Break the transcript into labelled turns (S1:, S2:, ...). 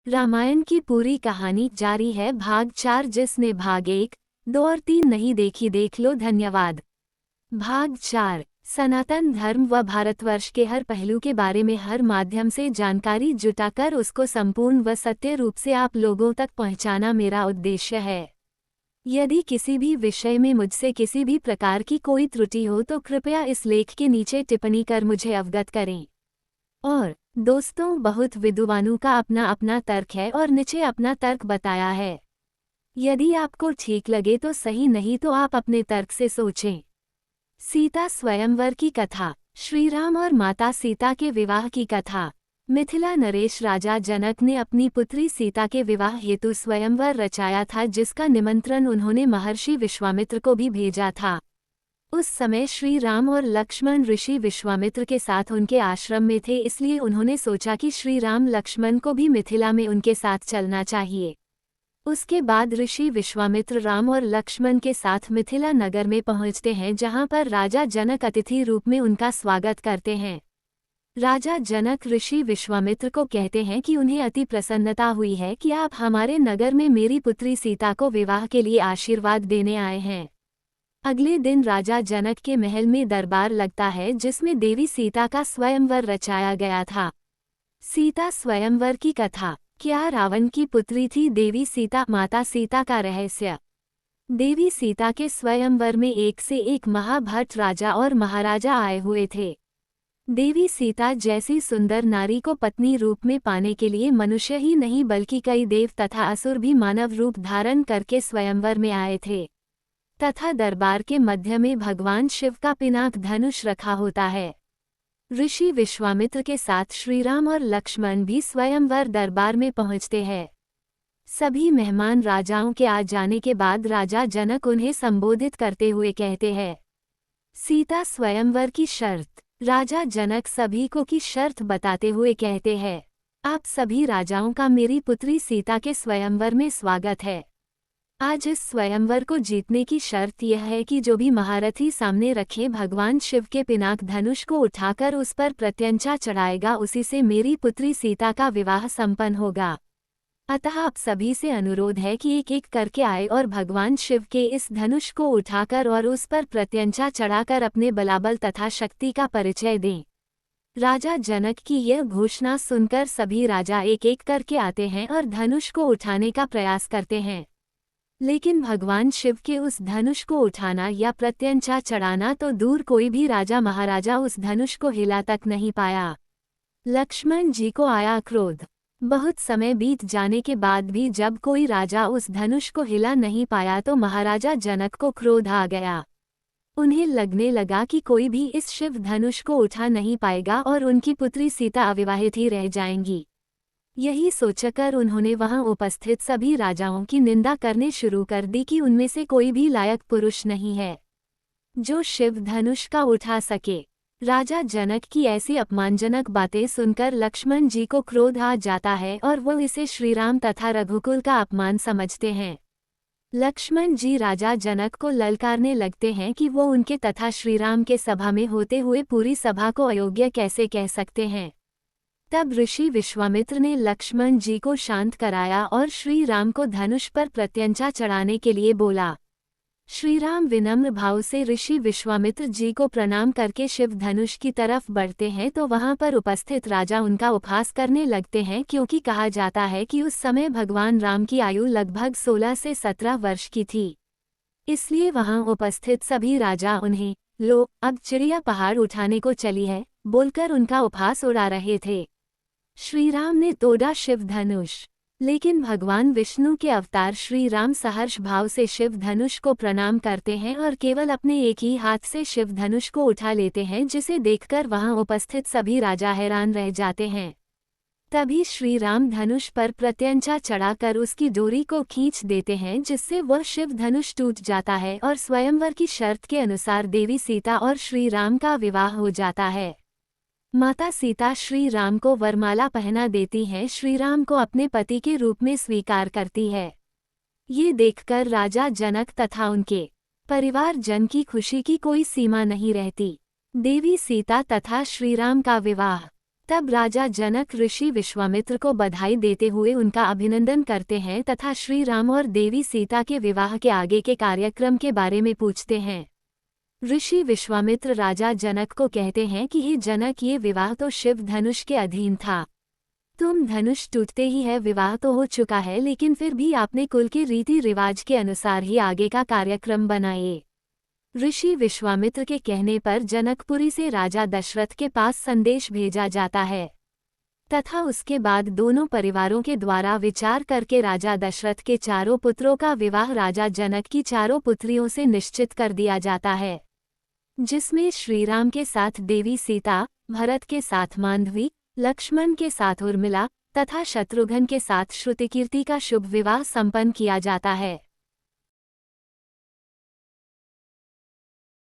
S1: रामायण की पूरी कहानी जारी है। भाग 4। जिसने भाग 1, 2 और 3 नहीं देखी देख लो। धन्यवाद। भाग 4। सनातन धर्म व भारतवर्ष के हर पहलू के बारे में हर माध्यम से जानकारी जुटाकर उसको संपूर्ण व सत्य रूप से आप लोगों तक पहुंचाना मेरा उद्देश्य है। यदि किसी भी विषय में मुझसे किसी भी प्रकार की कोई त्रुटि हो तो कृपया इस लेख के नीचे टिप्पणी कर मुझे अवगत करें। और दोस्तों, बहुत विद्वानों का अपना अपना तर्क है और नीचे अपना तर्क बताया है। यदि आपको ठीक लगे तो सही, नहीं तो आप अपने तर्क से सोचें। सीता स्वयंवर की कथा। श्रीराम और माता सीता के विवाह की कथा। मिथिला नरेश राजा जनक ने अपनी पुत्री सीता के विवाह हेतु स्वयंवर रचाया था, जिसका निमंत्रण उन्होंने महर्षि विश्वामित्र को भी भेजा था। उस समय श्री राम और लक्ष्मण ऋषि विश्वामित्र के साथ उनके आश्रम में थे, इसलिए उन्होंने सोचा कि श्री राम लक्ष्मण को भी मिथिला में उनके साथ चलना चाहिए। उसके बाद ऋषि विश्वामित्र राम और लक्ष्मण के साथ मिथिला नगर में पहुंचते हैं, जहां पर राजा जनक अतिथि रूप में उनका स्वागत करते हैं। राजा जनक ऋषि विश्वामित्र को कहते हैं कि उन्हें अति प्रसन्नता हुई है कि आप हमारे नगर में मेरी पुत्री सीता को विवाह के लिए आशीर्वाद देने आए हैं। अगले दिन राजा जनक के महल में दरबार लगता है, जिसमें देवी सीता का स्वयंवर रचाया गया था। सीता स्वयंवर की कथा। क्या रावण की पुत्री थी देवी सीता? माता सीता का रहस्य। देवी सीता के स्वयंवर में एक से एक महाभट राजा और महाराजा आए हुए थे। देवी सीता जैसी सुंदर नारी को पत्नी रूप में पाने के लिए मनुष्य ही नहीं बल्कि कई देव तथा असुर भी मानव रूप धारण करके स्वयंवर में आए थे, तथा दरबार के मध्य में भगवान शिव का पिनाक धनुष रखा होता है। ऋषि विश्वामित्र के साथ श्रीराम और लक्ष्मण भी स्वयंवर दरबार में पहुंचते हैं। सभी मेहमान राजाओं के आ जाने के बाद राजा जनक उन्हें संबोधित करते हुए कहते हैं, सीता स्वयंवर की शर्त। राजा जनक सभी को की शर्त बताते हुए कहते हैं, आप सभी राजाओं का मेरी पुत्री सीता के स्वयंवर में स्वागत है। आज इस स्वयंवर को जीतने की शर्त यह है कि जो भी महारथी सामने रखे भगवान शिव के पिनाक धनुष को उठाकर उस पर प्रत्यंचा चढ़ाएगा, उसी से मेरी पुत्री सीता का विवाह संपन्न होगा। अतः आप सभी से अनुरोध है कि एक एक करके आए और भगवान शिव के इस धनुष को उठाकर और उस पर प्रत्यंचा चढ़ाकर अपने बलाबल तथा शक्ति का परिचय दें। राजा जनक की यह घोषणा सुनकर सभी राजा एक एक करके आते हैं और धनुष को उठाने का प्रयास करते हैं, लेकिन भगवान शिव के उस धनुष को उठाना या प्रत्यंचा चढ़ाना तो दूर, कोई भी राजा महाराजा उस धनुष को हिला तक नहीं पाया। लक्ष्मण जी को आया क्रोध। बहुत समय बीत जाने के बाद भी जब कोई राजा उस धनुष को हिला नहीं पाया तो महाराजा जनक को क्रोध आ गया। उन्हें लगने लगा कि कोई भी इस शिव धनुष को उठा नहीं पाएगा और उनकी पुत्री सीता अविवाहित ही रह जाएंगी। यही सोचकर उन्होंने वहां उपस्थित सभी राजाओं की निंदा करने शुरू कर दी कि उनमें से कोई भी लायक पुरुष नहीं है जो शिव धनुष का उठा सके। राजा जनक की ऐसी अपमानजनक बातें सुनकर लक्ष्मण जी को क्रोध आ जाता है और वो इसे श्रीराम तथा रघुकुल का अपमान समझते हैं। लक्ष्मण जी राजा जनक को ललकारने लगते हैं कि वो उनके तथा श्रीराम के सभा में होते हुए पूरी सभा को अयोग्य कैसे कह सकते हैं। तब ऋषि विश्वामित्र ने लक्ष्मण जी को शांत कराया और श्री राम को धनुष पर प्रत्यंचा चढ़ाने के लिए बोला। श्रीराम विनम्र भाव से ऋषि विश्वामित्र जी को प्रणाम करके शिव धनुष की तरफ बढ़ते हैं तो वहां पर उपस्थित राजा उनका उपहास करने लगते हैं, क्योंकि कहा जाता है कि उस समय भगवान राम की आयु लगभग 16 से 17 वर्ष की थी। इसलिए वहां उपस्थित सभी राजा उन्हें, लो अब चिड़िया पहाड़ उठाने को चली है, बोलकर उनका उपहास उड़ा रहे थे। श्रीराम ने तोड़ा शिव धनुष, लेकिन भगवान विष्णु के अवतार श्री राम सहर्ष भाव से शिव धनुष को प्रणाम करते हैं और केवल अपने एक ही हाथ से शिव धनुष को उठा लेते हैं, जिसे देखकर वहां उपस्थित सभी राजा हैरान रह जाते हैं। तभी श्री राम धनुष पर प्रत्यंचा चढ़ाकर उसकी डोरी को खींच देते हैं, जिससे वह शिव धनुष टूट जाता है और स्वयंवर की शर्त के अनुसार देवी सीता और श्री राम का विवाह हो जाता है। माता सीता श्री राम को वरमाला पहना देती हैं, श्री राम को अपने पति के रूप में स्वीकार करती है। ये देखकर राजा जनक तथा उनके परिवार जन की खुशी की कोई सीमा नहीं रहती। देवी सीता तथा श्रीराम का विवाह। तब राजा जनक ऋषि विश्वामित्र को बधाई देते हुए उनका अभिनंदन करते हैं तथा श्री राम और देवी सीता के विवाह के आगे के कार्यक्रम के बारे में पूछते हैं। ऋषि विश्वामित्र राजा जनक को कहते हैं कि हे जनक, ये विवाह तो शिव धनुष के अधीन था। तुम धनुष टूटते ही है विवाह तो हो चुका है, लेकिन फिर भी आपने कुल के रीति रिवाज के अनुसार ही आगे का कार्यक्रम बनाए। ऋषि विश्वामित्र के कहने पर जनकपुरी से राजा दशरथ के पास संदेश भेजा जाता है तथा उसके बाद दोनों परिवारों के द्वारा विचार करके राजा दशरथ के चारों पुत्रों का विवाह राजा जनक की चारों पुत्रियों से निश्चित कर दिया जाता है, जिसमें श्रीराम के साथ देवी सीता, भरत के साथ मांडवी, लक्ष्मण के साथ उर्मिला तथा शत्रुघ्न के साथ श्रुतिकीर्ति का शुभ विवाह संपन्न किया जाता है।